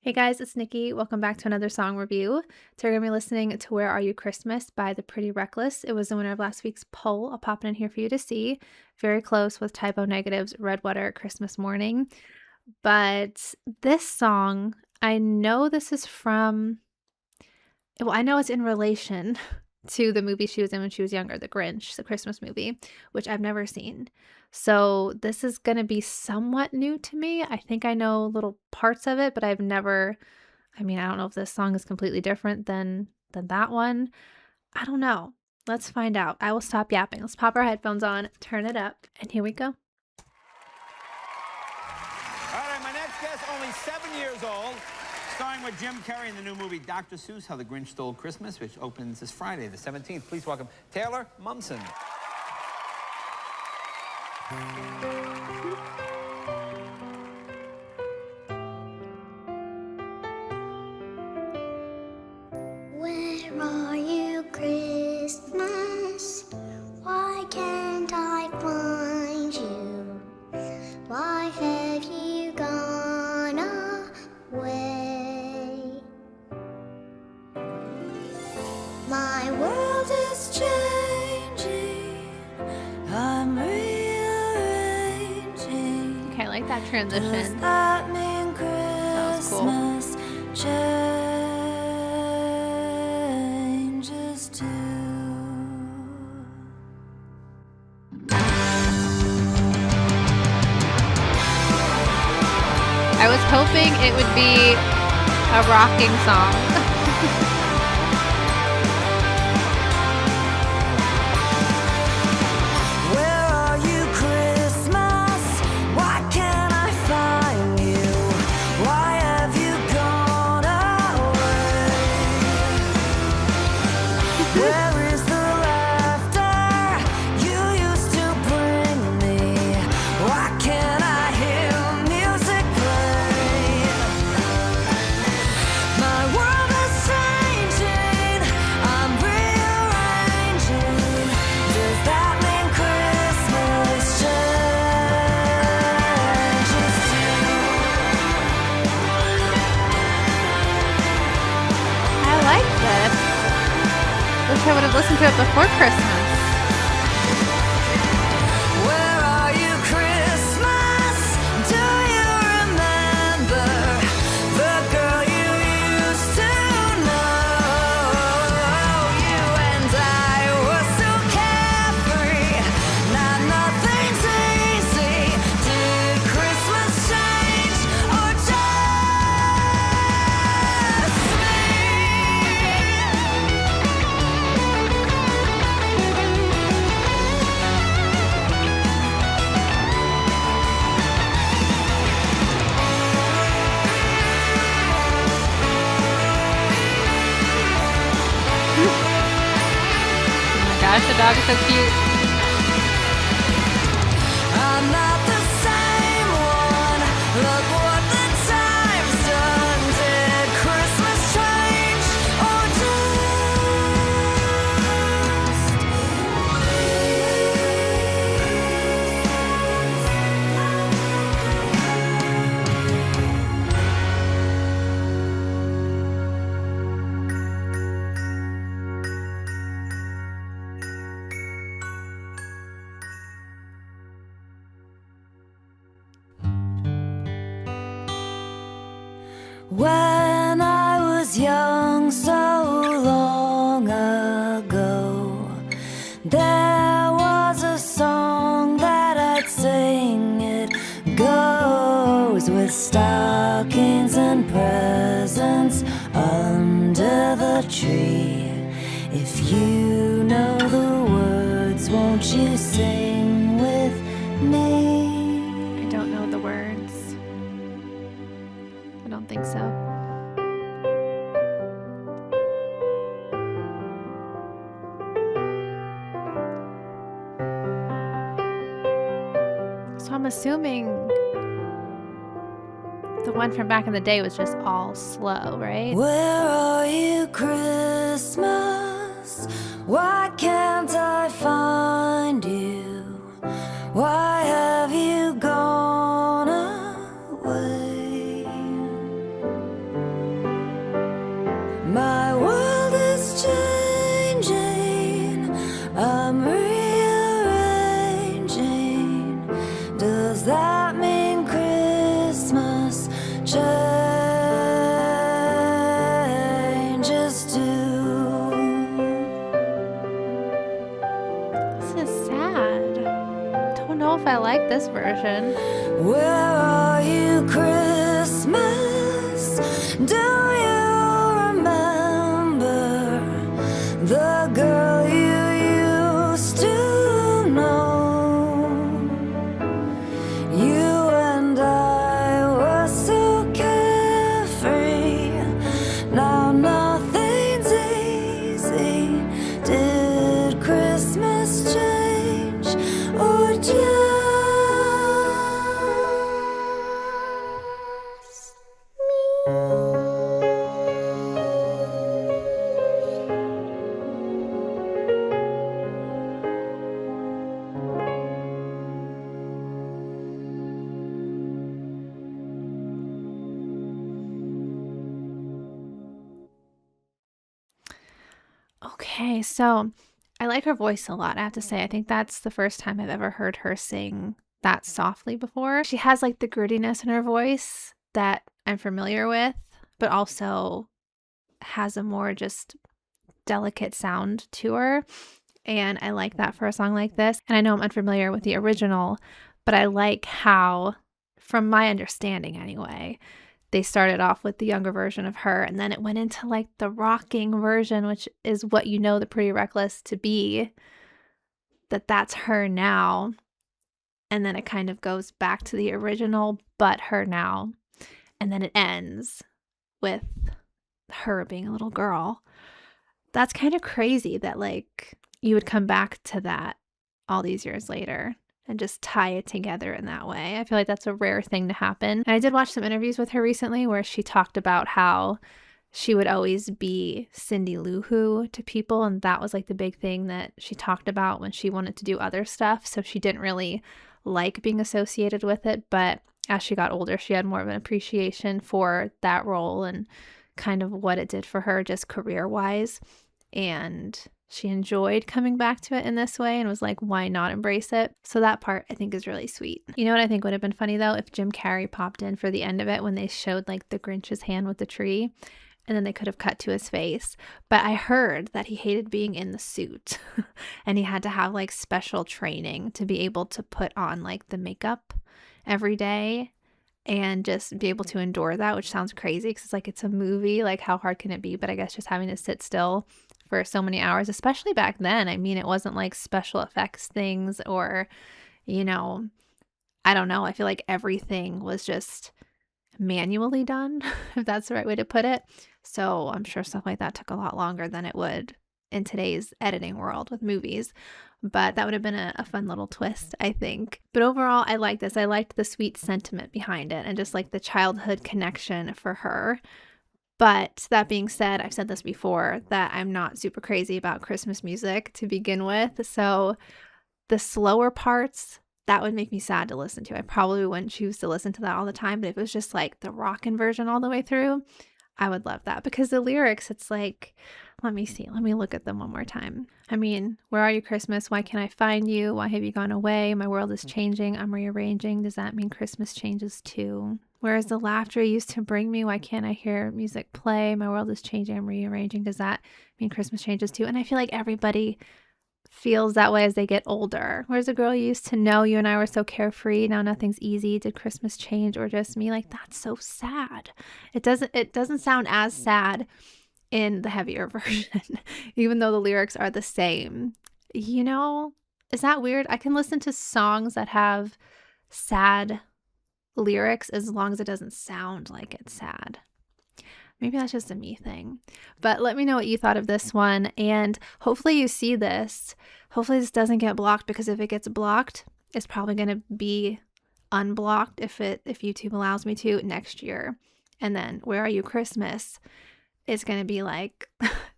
Hey guys, it's Nikki. Welcome back to another song review. Today we're going to be listening to Where Are You Christmas by The Pretty Reckless. It was the winner of last week's poll. I'll pop it in here for you to see. Very close with Typo Negative's Redwater Christmas Morning. But this song, I know this is from, well, I know it's in relation to the movie she was in when she was younger, The Grinch, the Christmas movie, which I've never seen. So this is going to be somewhat new to me. I think I know little parts of it, but I've never, I don't know if this song is completely different than that one. I don't know. Let's find out. I will stop yapping. Let's pop our headphones on, turn it up, and here we go. All right, my next guest, only 7 years old, starring with Jim Carrey in the new movie Dr. Seuss, How the Grinch Stole Christmas, which opens this Friday, the 17th. Please welcome Taylor Momsen. Where are you, Christmas? Why can't I find you? Why have you gone away? My world is changing. I'm rearranging. Okay, I like that transition. Does that mean That was cool. Christmas changes too? I was hoping it would be a rocking song. Where are you, Christmas? Why can't I find you? Why have you gone away? Where is the laughter you used to bring me? Why can't I hear music play? My world is changing. I'm rearranging. Does that mean Christmas changes too? I like this. Wish I would have listened to it before Christmas. Where are you, Christmas? Do you remember the girl you used to know? You and I were so carefree. Now nothing's easy. Did Christmas change or just me? Oh my gosh, the dog is so cute. I'm not the same one. Look what the time's done. Did Christmas change or When I was young so long ago, there was a song that I'd sing. It goes with stockings and presents under the tree. If you know the words, won't you sing with me? I don't know the words. I don't think so. So I'm assuming the one from back in the day was just all slow, right? Where are you, Christmas? Why can't I find you? Why have you gone away? My world is changing, I'm rearranging. Does that mean Christmas changes too? This is sad. Don't know if I like this version. Where are you, Christmas? Do you remember the girl you used to know? You and I were so carefree. Now nothing's easy. Did Christmas change or just Okay, so I like her voice a lot, I have to say. I think that's the first time I've ever heard her sing that softly before. She has like the grittiness in her voice that I'm familiar with, but also has a more just delicate sound to her. And I like that for a song like this. And I know I'm unfamiliar with the original, but I like how, from my understanding anyway, they started off with the younger version of her and then it went into like the rocking version, which is what you know the Pretty Reckless to be, that's her now. And then it kind of goes back to the original, but her now. And then it ends with her being a little girl. That's kind of crazy that like you would come back to that all these years later and just tie it together in that way. I feel like that's a rare thing to happen. And I did watch some interviews with her recently where she talked about how she would always be Cindy Lou Who to people, and that was like the big thing that she talked about when she wanted to do other stuff. So she didn't really like being associated with it, but as she got older, she had more of an appreciation for that role and kind of what it did for her just career-wise. And she enjoyed coming back to it in this way and was like, why not embrace it? So that part I think is really sweet. You know what I think would have been funny though? If Jim Carrey popped in for the end of it when they showed like the Grinch's hand with the tree, and then they could have cut to his face. But I heard that he hated being in the suit and he had to have like special training to be able to put on like the makeup every day and just be able to endure that, which sounds crazy because it's like it's a movie. Like, how hard can it be? But I guess just having to sit still for so many hours, especially back then. I mean, it wasn't like special effects things or, you know, I don't know. I feel like everything was just manually done, if that's the right way to put it. So I'm sure stuff like that took a lot longer than it would in today's editing world with movies. But that would have been a fun little twist, I think. But overall, I like this. I liked the sweet sentiment behind it and just like the childhood connection for her. But that being said, I've said this before, that I'm not super crazy about Christmas music to begin with. So the slower parts, that would make me sad to listen to. I probably wouldn't choose to listen to that all the time. But if it was just like the rockin' version all the way through, I would love that. Because the lyrics, it's like, let me see. Let me look at them one more time. I mean, where are you, Christmas? Why can't I find you? Why have you gone away? My world is changing. I'm rearranging. Does that mean Christmas changes too? Where is the laughter you used to bring me? Why can't I hear music play? My world is changing. I'm rearranging. Does that mean Christmas changes too? And I feel like everybody feels that way as they get older. Where's the girl you used to know? You and I were so carefree. Now nothing's easy. Did Christmas change or just me? Like, that's so sad. It doesn't sound as sad in the heavier version, even though the lyrics are the same. You know, is that weird? I can listen to songs that have sad lyrics as long as it doesn't sound like it's sad. Maybe that's just a me thing. But let me know what you thought of this one. And hopefully you see this. Hopefully this doesn't get blocked, because if it gets blocked, it's probably going to be unblocked if YouTube allows me to next year. And then Where Are You, Christmas? It's going to be like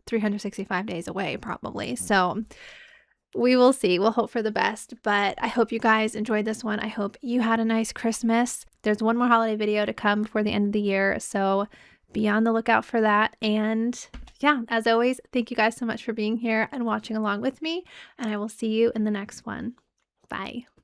365 days away probably. So we will see. We'll hope for the best. But I hope you guys enjoyed this one. I hope you had a nice Christmas. There's one more holiday video to come before the end of the year. So be on the lookout for that. And Yeah, as always, thank you guys so much for being here and watching along with me, and I will see you in the next one. Bye.